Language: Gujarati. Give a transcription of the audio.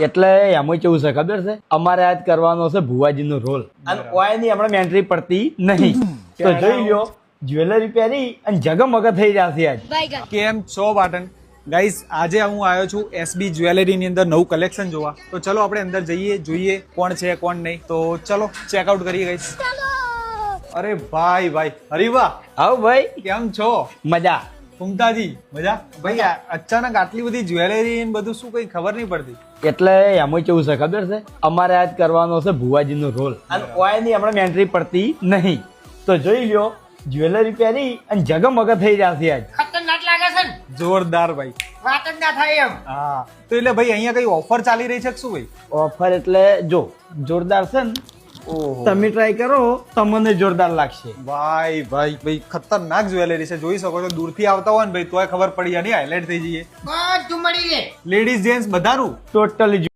એટલે એમાં કેવું છે ખબર છે, અમારે આજ કરવાનો છે ભુવાજીનો રોલ અને ઓયની આપણે એન્ટ્રી પડતી નહીં. તો જોઈ લ્યો, જ્વેલરી પહેરી અને જગમગ થઈ જશે આજ. કેમ છો પાટણ ગાઈસ? આજે હું આવ્યો છું એસબી જ્વેલરીની અંદર નવું કલેક્શન જોવા. તો ચલો આપણે અંદર જઈએ, જોઈએ કોણ છે કોણ નહીં. તો ચલો ચેકઆઉટ કરીએ ગાઈસ. અરે ભાઈ ભાઈ, હરીવા આવો ભાઈ, કેમ છો? મજા. ફૂમતાજી મજા? ભાઈ અચાનક આટલી બધી જ્વેલરી ને બધું શું કઈ ખબર નહીં પડતી. એટલે એમાં કેવું છે ખબર છે, અમારે આજ કરવાનો છે ભુવાજીનો રોલ અને ઓયની આપણે એન્ટ્રી પડતી નહીં. તો જોઈ લ્યો, જ્વેલરી પહેરી અને જગમગ થઈ જશે આજ. ખતરનાક લાગે છે ને? જોરદાર ભાઈ, વાત જ ના થાય એમ. હા. તો એટલે ભાઈ અહીંયા કઈ ઓફર ચાલી રહી છે કે શું ભાઈ? ઓફર એટલે જો જોરદાર છે ને, ઓહો તમે ટ્રાય કરો તમને જોરદાર લાગશે. ભાઈ ભાઈ ભાઈ, ખતરનાક જ્વેલરી છે. જોઈ શકો છો, દૂરથી આવતા હોય ને ભાઈ તોય ખબર પડી જાય, હાઇલાઇટ થઈ જઈએ. બધું મળી રહે. લેડીઝ જેન્ટ્સ બધાનું ટોટલી